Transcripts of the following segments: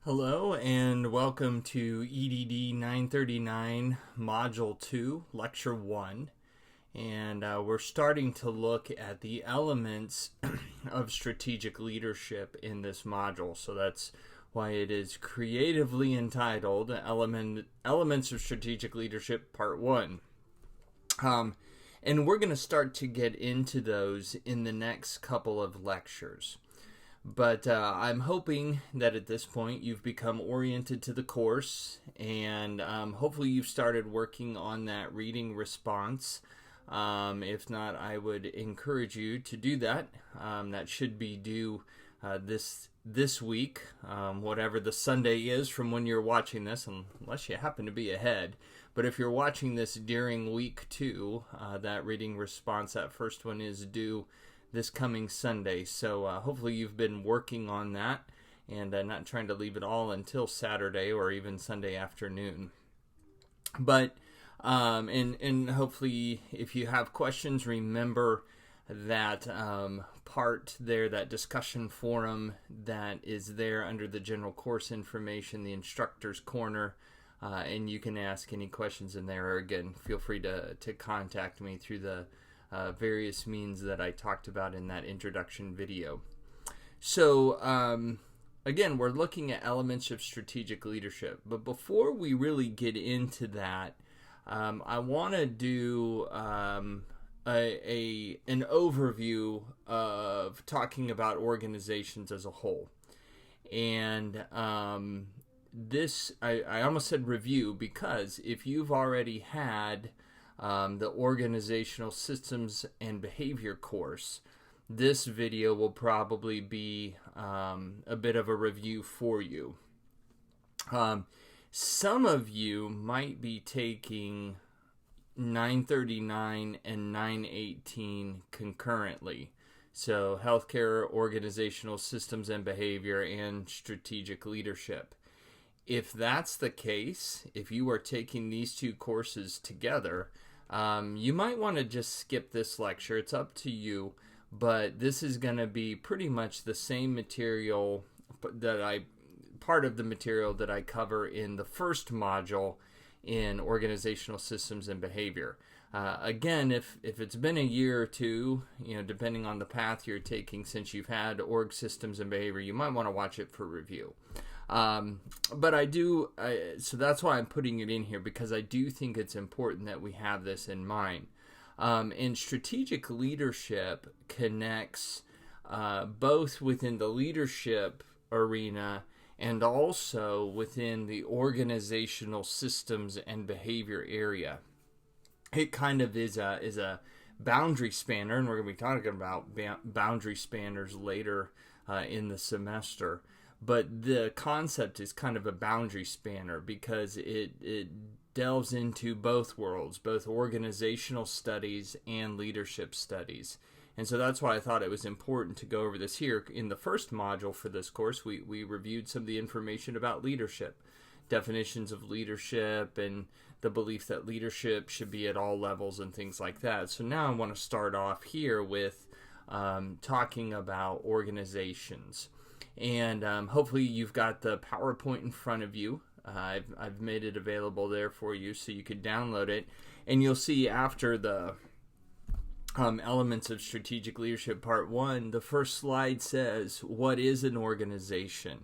Hello and welcome to EDD 939 Module 2, Lecture 1. And we're starting to look at the elements of strategic leadership in this module. So that's why it is creatively entitled Elements of Strategic Leadership Part 1. And we're going to start to get into those in the next couple of lectures. But I'm hoping that at this point you've become oriented to the course and hopefully you've started working on that reading response. If not, I would encourage you to do that. That should be due this week, whatever the Sunday is from when you're watching this, unless you happen to be ahead. But if you're watching this during week 2, that reading response, that first one is due this coming Sunday. So hopefully you've been working on that and not trying to leave it all until Saturday or even Sunday afternoon. But and hopefully if you have questions, remember that part there, that discussion forum that is there under the general course information, the instructor's corner, and you can ask any questions in there. Or again, feel free to contact me through the various means that I talked about in that introduction video. So again, we're looking at elements of strategic leadership. But before we really get into that, I want to do an overview of talking about organizations as a whole. And this, I almost said review, because if you've already had the Organizational Systems and Behavior course, this video will probably be a bit of a review for you. Some of you might be taking 939 and 918 concurrently. So Healthcare, Organizational Systems and Behavior, and Strategic Leadership. If that's the case, if you are taking these two courses together, you might want to just skip this lecture. It's up to you, but this is going to be pretty much the same material part of the material that I cover in the first module in Organizational Systems and Behavior. Again, if it's been a year or two, depending on the path you're taking since you've had Org Systems and Behavior, you might want to watch it for review. But so that's why I'm putting it in here, because I do think it's important that we have this in mind. And strategic leadership connects both within the leadership arena and also within the organizational systems and behavior area. It kind of is a boundary spanner, and we're going to be talking about boundary spanners later in the semester. But the concept is kind of a boundary spanner because it delves into both worlds, both organizational studies and leadership studies. And so that's why I thought it was important to go over this here. In the first module for this course, we reviewed some of the information about leadership, definitions of leadership, and the belief that leadership should be at all levels and things like that. So now I want to start off here with talking about organizations. And hopefully you've got the PowerPoint in front of you. I've made it available there for you so you could download it. And you'll see after the Elements of Strategic Leadership Part 1, the first slide says, what is an organization?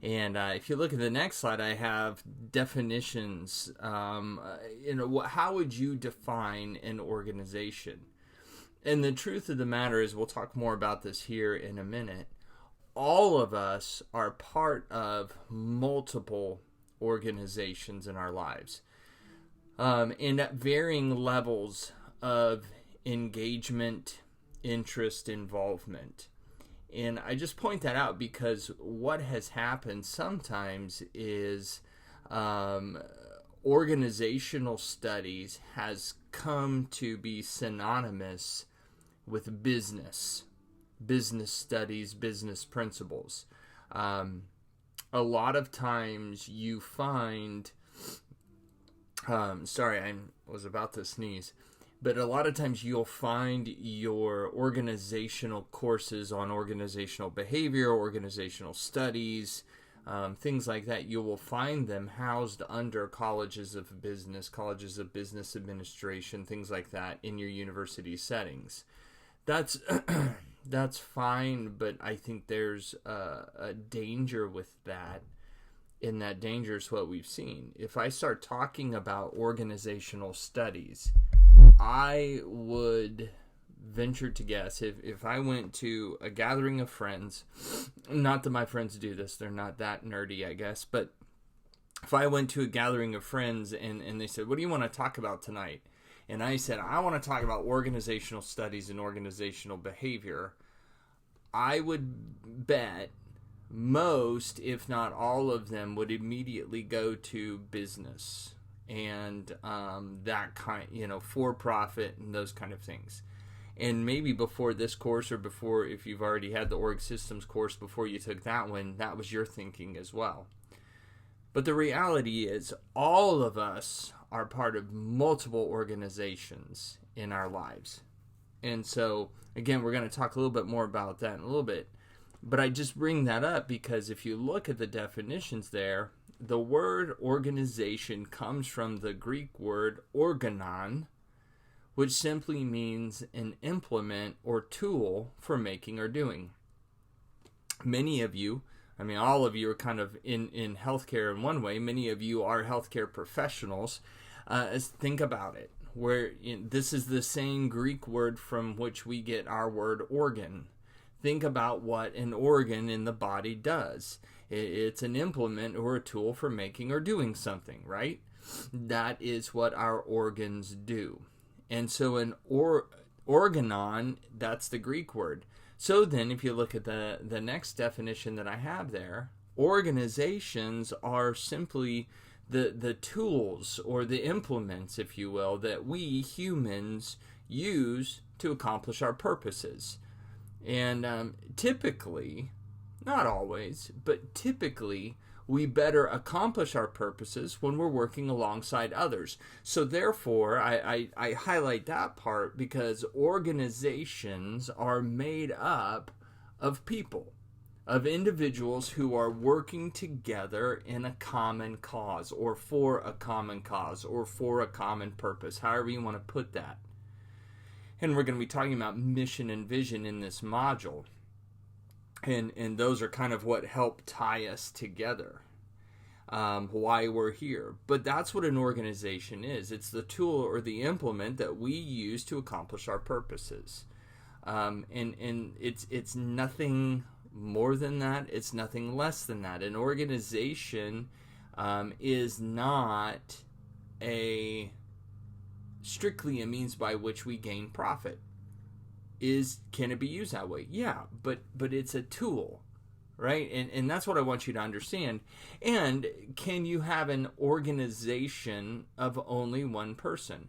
And if you look at the next slide, I have definitions. How would you define an organization? And the truth of the matter is, we'll talk more about this here in a minute, all of us are part of multiple organizations in our lives, and at varying levels of engagement, interest, involvement. And I just point that out because what has happened sometimes is organizational studies has come to be synonymous with business studies, business principles. A lot of times you find, sorry, I was about to sneeze, but a lot of times you'll find your organizational courses on organizational behavior, organizational studies, things like that. You will find them housed under colleges of business administration, things like that in your university settings. That's that's fine, but I think there's a danger with that, and that danger is what we've seen. If I start talking about organizational studies, I would venture to guess, if I went to a gathering of friends, not that my friends do this, they're not that nerdy, I guess, but if I went to a gathering of friends and they said, what do you want to talk about tonight? And I said, I want to talk about organizational studies and organizational behavior, I would bet most, if not all of them, would immediately go to business and that kind, for profit and those kind of things. And maybe before this course, or before, if you've already had the org systems course before you took that one, that was your thinking as well. But the reality is, all of us are part of multiple organizations in our lives. And so, again, we're going to talk a little bit more about that in a little bit. But I just bring that up because if you look at the definitions there, the word organization comes from the Greek word organon, which simply means an implement or tool for making or doing. Many of you, all of you are kind of in healthcare in one way. Many of you are healthcare professionals. Think about it. This is the same Greek word from which we get our word organ. Think about what an organ in the body does. It's an implement or a tool for making or doing something, right? That is what our organs do. And so an organon, that's the Greek word. So then if you look at the next definition that I have there, organizations are simply the tools or the implements, if you will, that we humans use to accomplish our purposes. And typically, not always, but typically, we better accomplish our purposes when we're working alongside others. So therefore, I highlight that part because organizations are made up of people, of individuals who are working together in a common cause, or for a common cause, or for a common purpose, however you want to put that. And we're going to be talking about mission and vision in this module. And those are kind of what help tie us together, why we're here. But that's what an organization is. It's the tool or the implement that we use to accomplish our purposes. And it's nothing more than that. It's nothing less than that. An organization is not strictly a means by which we gain profit. Can it be used that way? Yeah, but it's a tool, right? And that's what I want you to understand. And can you have an organization of only one person?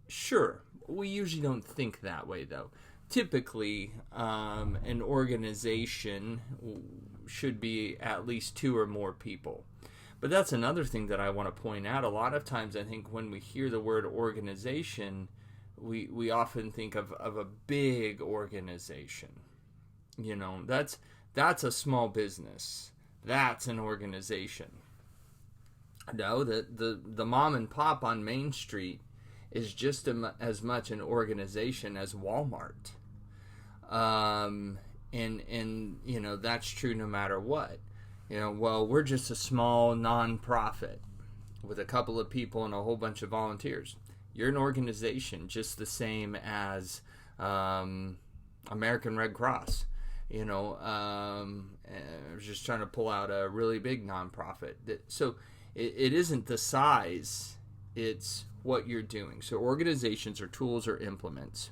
Sure. We usually don't think that way, though. Typically, an organization should be at least two or more people. But that's another thing that I want to point out. A lot of times I think when we hear the word organization, we often think of a big organization. That's a small business. That's an organization. No, the mom and pop on Main Street is just as much an organization as Walmart. And that's true no matter what. We're just a small nonprofit with a couple of people and a whole bunch of volunteers. You're an organization just the same as American Red Cross. I was just trying to pull out a really big nonprofit. So it isn't the size, it's what you're doing. So organizations are tools or implements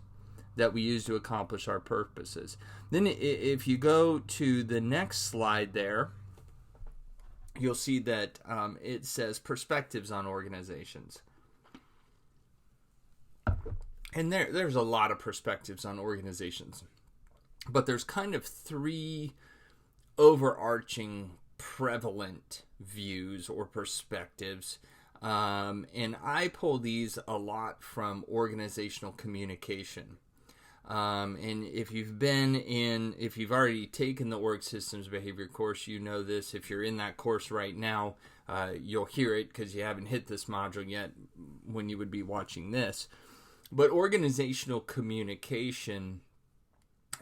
that we use to accomplish our purposes. Then if you go to the next slide there, you'll see that it says perspectives on organizations. And there's a lot of perspectives on organizations. But there's kind of three overarching prevalent views or perspectives. And I pull these a lot from organizational communication. And if you've already taken the org systems behavior course, you know this. If you're in that course right now, you'll hear it because you haven't hit this module yet when you would be watching this. But organizational communication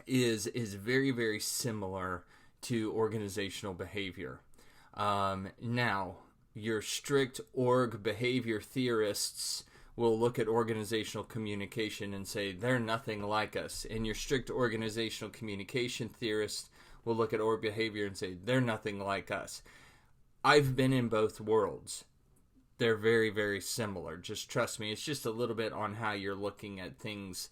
is very, very similar to organizational behavior. Now, your strict org behavior theorists will look at organizational communication and say they're nothing like us. And your strict organizational communication theorists will look at org behavior and say they're nothing like us. I've been in both worlds. They're very, very similar. Just trust me. It's just a little bit on how you're looking at things.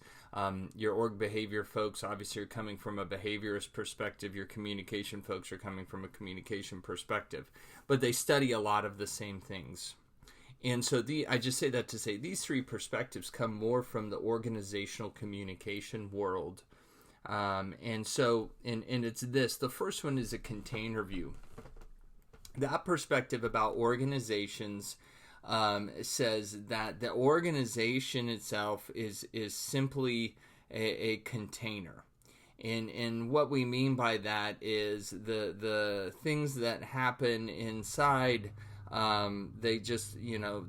Your org behavior folks obviously are coming from a behaviorist perspective. Your communication folks are coming from a communication perspective. But they study a lot of the same things. And so I just say that to say these three perspectives come more from the organizational communication world. And it's this. The first one is a container view. That perspective about organizations says that the organization itself is simply a container. And what we mean by that is the things that happen inside, they just,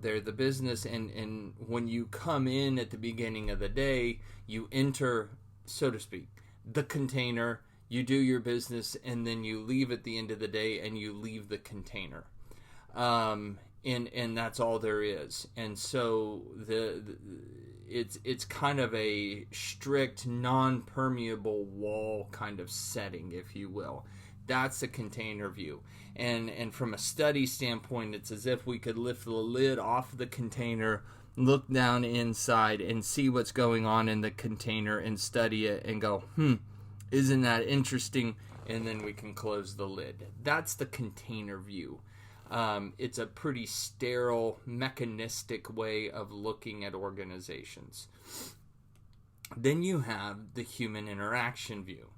they're the business. And when you come in at the beginning of the day, you enter, so to speak, the container, you do your business, and then you leave at the end of the day and you leave the container. And that's all there is. And so it's kind of a strict, non-permeable wall kind of setting, if you will. That's the container view. And from a study standpoint, it's as if we could lift the lid off the container, look down inside, and see what's going on in the container and study it and go, isn't that interesting? And then we can close the lid. That's the container view. It's a pretty sterile, mechanistic way of looking at organizations. Then you have the human interaction view.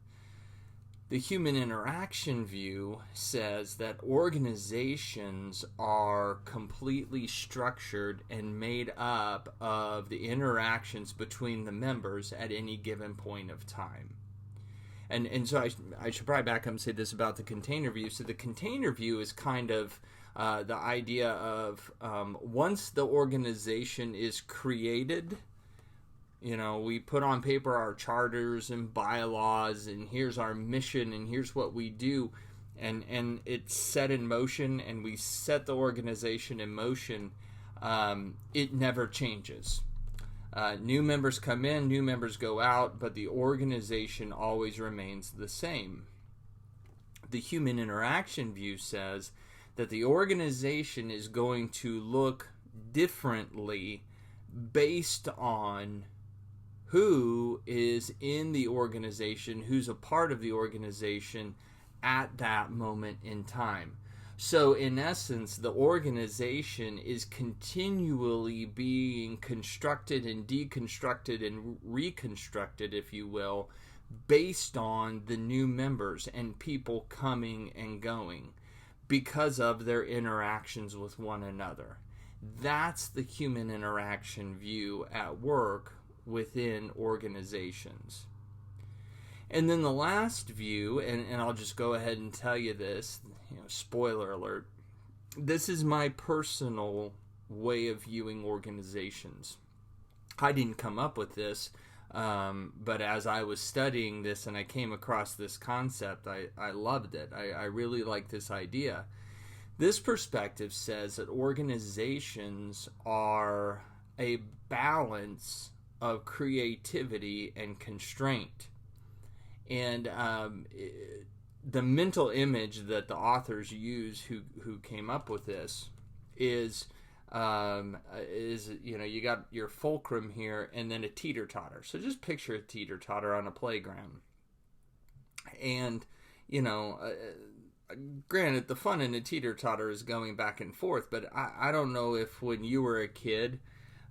The human interaction view says that organizations are completely structured and made up of the interactions between the members at any given point of time. And so I should probably back up and say this about the container view. So the container view is kind of the idea of once the organization is created, we put on paper our charters and bylaws, and here's our mission, and here's what we do, and it's set in motion, and we set the organization in motion. It never changes. New members come in, new members go out, but the organization always remains the same. The human interaction view says that the organization is going to look differently based on who is in the organization, who's a part of the organization at that moment in time. So in essence, the organization is continually being constructed and deconstructed and reconstructed, if you will, based on the new members and people coming and going because of their interactions with one another. That's the human interaction view at work within organizations. And then the last view, and I'll just go ahead and tell you this, spoiler alert, this is my personal way of viewing organizations. I didn't come up with this, but as I was studying this and I came across this concept, I loved it. I really like this idea. This perspective says that organizations are a balance of creativity and constraint. And the mental image that the authors use who came up with this is you got your fulcrum here and then a teeter-totter. So just picture a teeter-totter on a playground. And, granted, the fun in a teeter-totter is going back and forth, but I don't know if when you were a kid,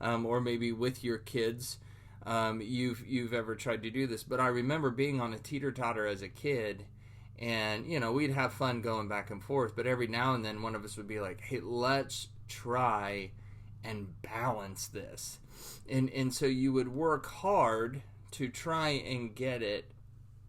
or maybe with your kids, you've ever tried to do this, but I remember being on a teeter-totter as a kid, and we'd have fun going back and forth, but every now and then one of us would be like, hey, let's try and balance this, and so you would work hard to try and get it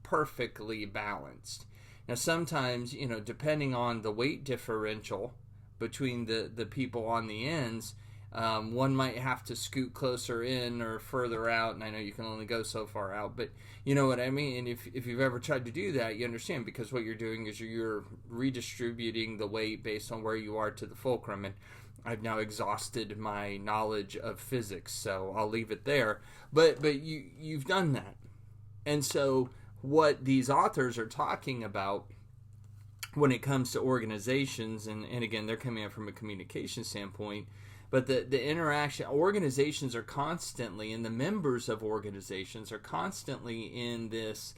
perfectly balanced. Now, sometimes, depending on the weight differential between the people on the ends, one might have to scoot closer in or further out, and I know you can only go so far out, but you know what I mean? And if you've ever tried to do that, you understand, because what you're doing is you're redistributing the weight based on where you are to the fulcrum, and I've now exhausted my knowledge of physics, so I'll leave it there. But you've done that. And so what these authors are talking about when it comes to organizations, and again, they're coming up from a communication standpoint, but the interaction, organizations are constantly, and the members of organizations are constantly in this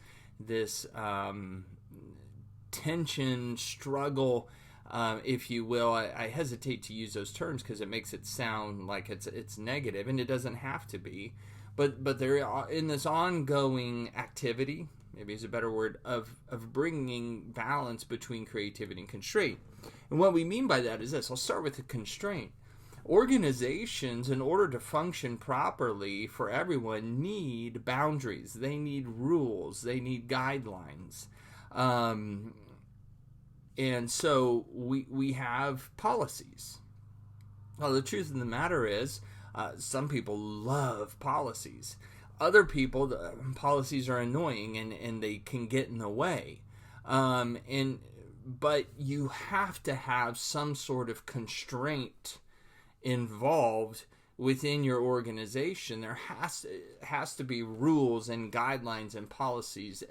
tension, struggle, if you will. I hesitate to use those terms because it makes it sound like it's negative, and it doesn't have to be. But they're in this ongoing activity, maybe is a better word, of bringing balance between creativity and constraint. And what we mean by that is this. I'll start with the constraint. Organizations, in order to function properly for everyone, need boundaries. They need rules. They need guidelines. And so we have policies. Well, the truth of the matter is, some people love policies. Other people, the policies are annoying and they can get in the way. But you have to have some sort of constraint involved within your organization. There has to be rules and guidelines and policies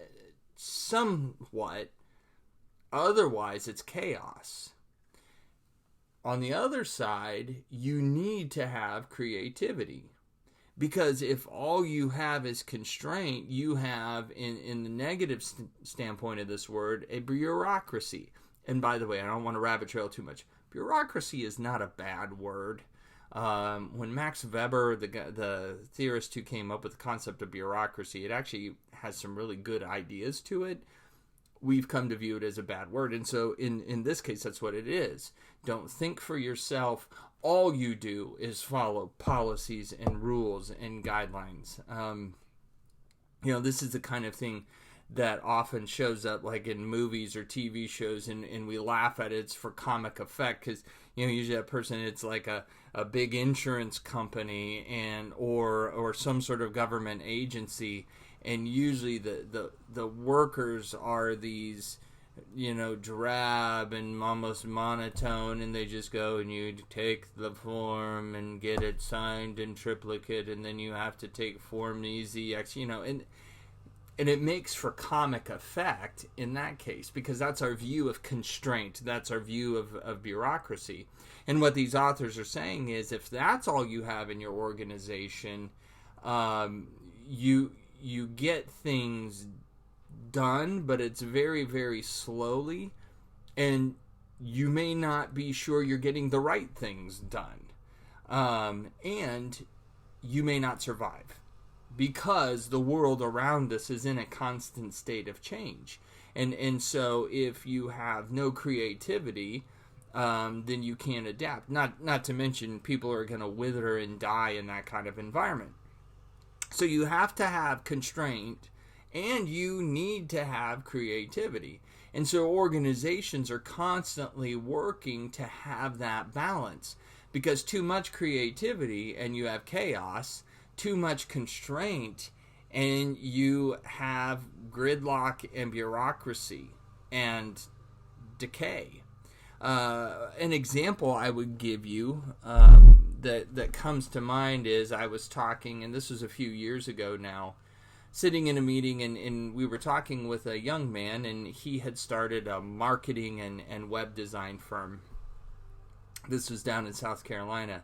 somewhat. Otherwise, it's chaos. On the other side, you need to have creativity. Because if all you have is constraint, you have, in the negative standpoint of this word, a bureaucracy. And by the way, I don't want to rabbit trail too much. Bureaucracy is not a bad word. When Max Weber, the theorist who came up with the concept of bureaucracy, it actually has some really good ideas to it. We've come to view it as a bad word. And so in this case, that's what it is. Don't think for yourself. All you do is follow policies and rules and guidelines. This is the kind of thing that often shows up like in movies or TV shows, and we laugh at it. It's for comic effect because, usually that person, it's like a big insurance company or some sort of government agency, and usually the workers are these, drab and almost monotone, and they just go and you take the form and get it signed in triplicate, and then you have to take Form EZX, and it makes for comic effect in that case, because that's our view of constraint. That's our view of bureaucracy. And what these authors are saying is, if that's all you have in your organization, you get things done, but it's very, very slowly, and you may not be sure you're getting the right things done. And you may not survive, because the world around us is in a constant state of change. And so if you have no creativity, then you can't adapt. Not to mention, people are going to wither and die in that kind of environment. So you have to have constraint, and you need to have creativity. And so organizations are constantly working to have that balance, because too much creativity and you have chaos, too much constraint and you have gridlock and bureaucracy and decay. An example I would give you that comes to mind is, I was talking, and this was a few years ago now, sitting in a meeting, and we were talking with a young man, and he had started a marketing and web design firm. This was down in South Carolina.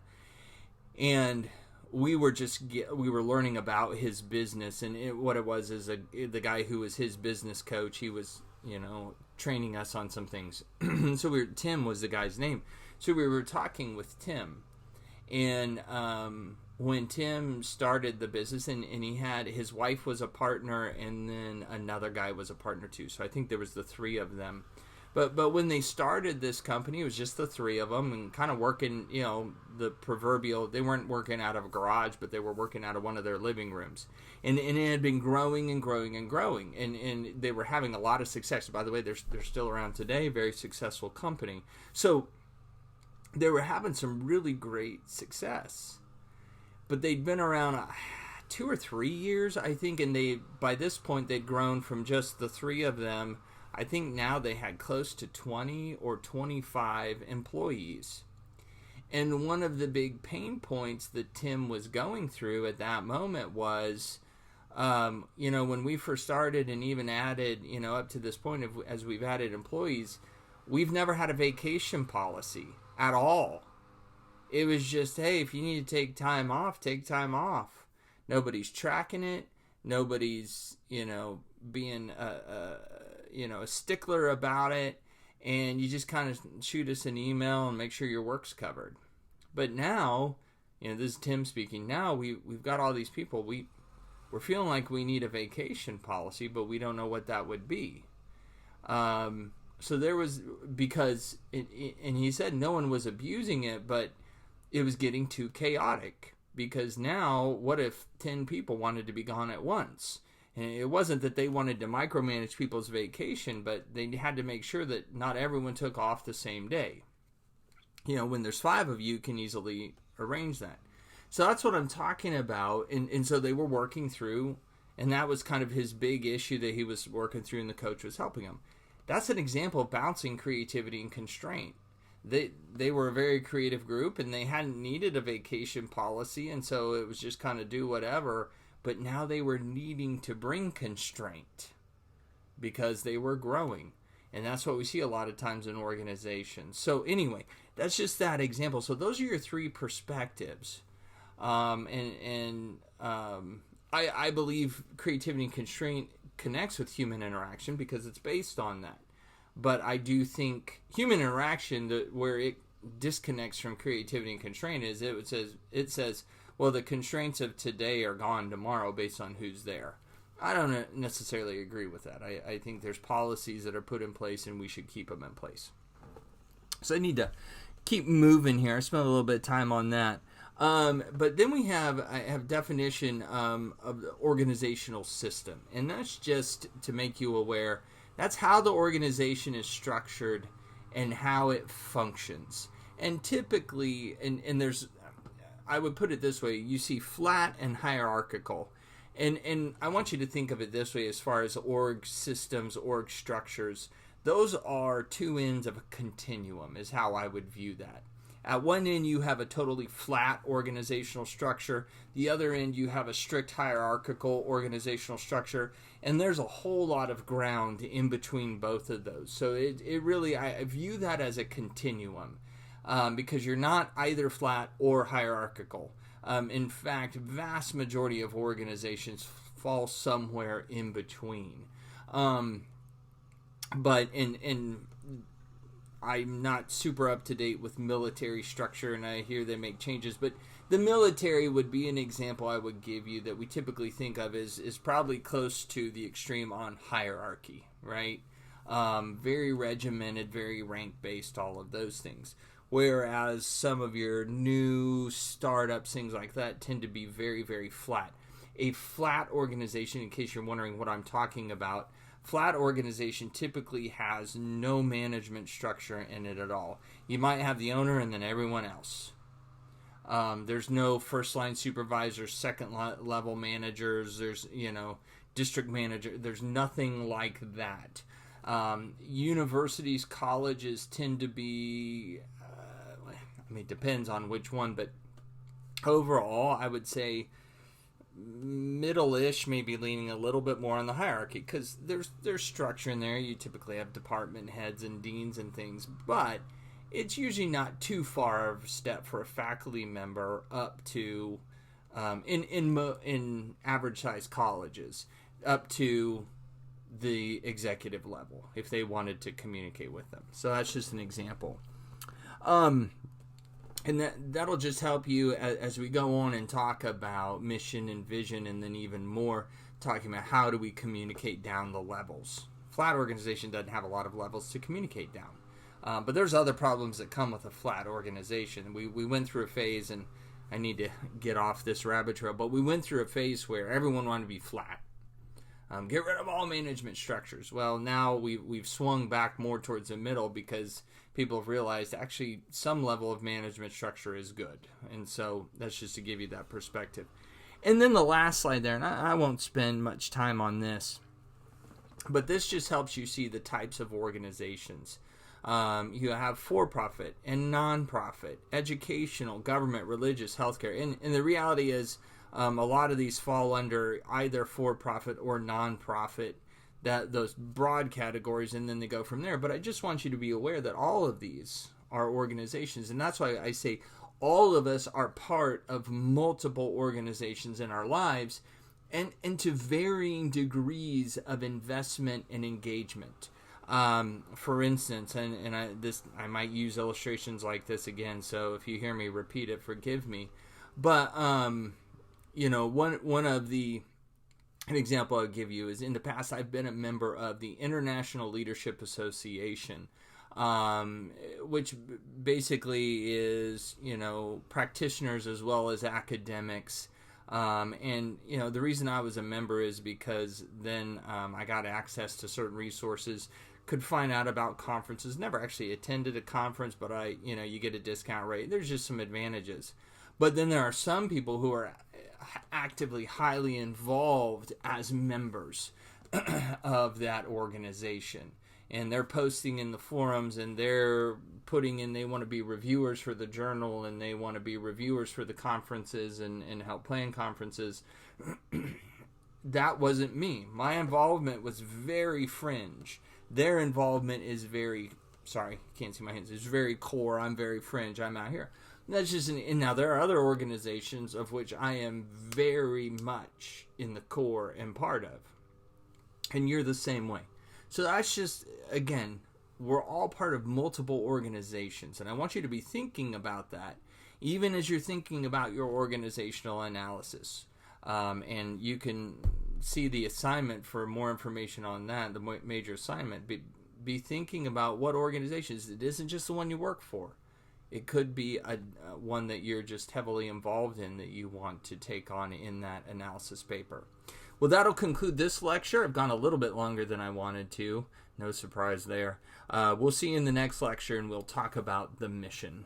And we were learning about his business, and what it was is the guy who was his business coach, he was, training us on some things. So Tim was the guy's name. So we were talking with Tim, and when Tim started the business, and he had, his wife was a partner, and then another guy was a partner too. So I think there was the three of them. But when they started this company, it was just the three of them and kind of working, the proverbial, they weren't working out of a garage, but they were working out of one of their living rooms. And it had been growing and growing and growing. And they were having a lot of success. By the way, they're still around today, very successful company. So they were having some really great success. But they'd been around 2 or 3 years, I think, and by this point they'd grown from just the three of them. I think now they had close to 20 or 25 employees. And one of the big pain points that Tim was going through at that moment was, when we first started and even added, up to this point, as we've added employees, we've never had a vacation policy at all. It was just, hey, if you need to take time off, take time off. Nobody's tracking it. Nobody's, being a stickler about it. And you just kind of shoot us an email and make sure your work's covered. But now, this is Tim speaking. Now we've got all these people. We're feeling like we need a vacation policy, but we don't know what that would be. So there was, because, and he said no one was abusing it, but it was getting too chaotic. Because now, what if 10 people wanted to be gone at once? And it wasn't that they wanted to micromanage people's vacation, but they had to make sure that not everyone took off the same day. When there's 5 of you, can easily arrange that. So that's what I'm talking about. And so they were working through, and that was kind of his big issue that he was working through, and the coach was helping him. That's an example of balancing creativity and constraint. They were a very creative group, and they hadn't needed a vacation policy, and so it was just kind of do whatever. But now they were needing to bring constraint because they were growing. And that's what we see a lot of times in organizations. So anyway, that's just that example. So those are your 3 perspectives. I believe creativity and constraint connects with human interaction because it's based on that. But I do think human interaction, where it disconnects from creativity and constraint, is it says, well, the constraints of today are gone tomorrow based on who's there. I don't necessarily agree with that. I think there's policies that are put in place, and we should keep them in place. So I need to keep moving here. I spent a little bit of time on that. But then I have definition of the organizational system. And that's just to make you aware. That's how the organization is structured and how it functions. And typically, and there's, I would put it this way, you see flat and hierarchical. And I want you to think of it this way as far as org systems, org structures. Those are 2 ends of a continuum is how I would view that. At one end, you have a totally flat organizational structure. The other end, you have a strict hierarchical organizational structure. And there's a whole lot of ground in between both of those. So it really, I view that as a continuum because you're not either flat or hierarchical. In fact, vast majority of organizations fall somewhere in between. But I'm not super up to date with military structure, and I hear they make changes. But the military would be an example I would give you that we typically think of is probably close to the extreme on hierarchy, right? Very regimented, very rank-based, all of those things. Whereas some of your new startups, things like that, tend to be very, very flat. A flat organization, in case you're wondering what I'm talking about, flat organization typically has no management structure in it at all. You might have the owner and then everyone else. There's no first line supervisors, second level managers. There's, district manager. There's nothing like that. Universities, colleges tend to be, it depends on which one, but overall, I would say middle-ish, maybe leaning a little bit more on the hierarchy, because there's structure in there. You typically have department heads and deans and things, but it's usually not too far of a step for a faculty member up to, in average-sized colleges, up to the executive level, if they wanted to communicate with them. So that's just an example. And that'll just help you as we go on and talk about mission and vision, and then even more talking about how do we communicate down the levels Flat organization doesn't have a lot of levels to communicate down. But there's other problems that come with a flat organization. We went through a phase, and I need to get off this rabbit trail, but we went through a phase where everyone wanted to be flat. Get rid of all management structures. Well, now we've swung back more towards the middle because people have realized actually some level of management structure is good. And so that's just to give you that perspective. And then the last slide there, and I won't spend much time on this, but this just helps you see the types of organizations. You have for-profit and non-profit, educational, government, religious, healthcare. And the reality is a lot of these fall under either for-profit or non-profit, those broad categories, and then they go from there. But I just want you to be aware that all of these are organizations, and that's why I say all of us are part of multiple organizations in our lives, and to varying degrees of investment and engagement. For instance, and I might use illustrations like this again, so if you hear me repeat it, forgive me. But an example I'll give you is in the past I've been a member of the International Leadership Association, which basically is practitioners as well as academics. And the reason I was a member is because then I got access to certain resources, could find out about conferences. Never actually attended a conference, but you get a discount rate. There's just some advantages. But then there are some people who are actively highly involved as members of that organization. And they're posting in the forums, and they're putting in, they want to be reviewers for the journal, and they want to be reviewers for the conferences and help plan conferences. That wasn't me. My involvement was very fringe. Their involvement is very, sorry, can't see my hands, it's very core. I'm very fringe. I'm out here. That's just, and now there are other organizations of which I am very much in the core and part of. And you're the same way. So that's just, again, we're all part of multiple organizations. And I want you to be thinking about that, even as you're thinking about your organizational analysis. And you can see the assignment for more information on that, the major assignment. Be thinking about what organizations. It isn't just the one you work for. It could be one that you're just heavily involved in that you want to take on in that analysis paper. Well, that'll conclude this lecture. I've gone a little bit longer than I wanted to. No surprise there. We'll see you in the next lecture, and we'll talk about the mission.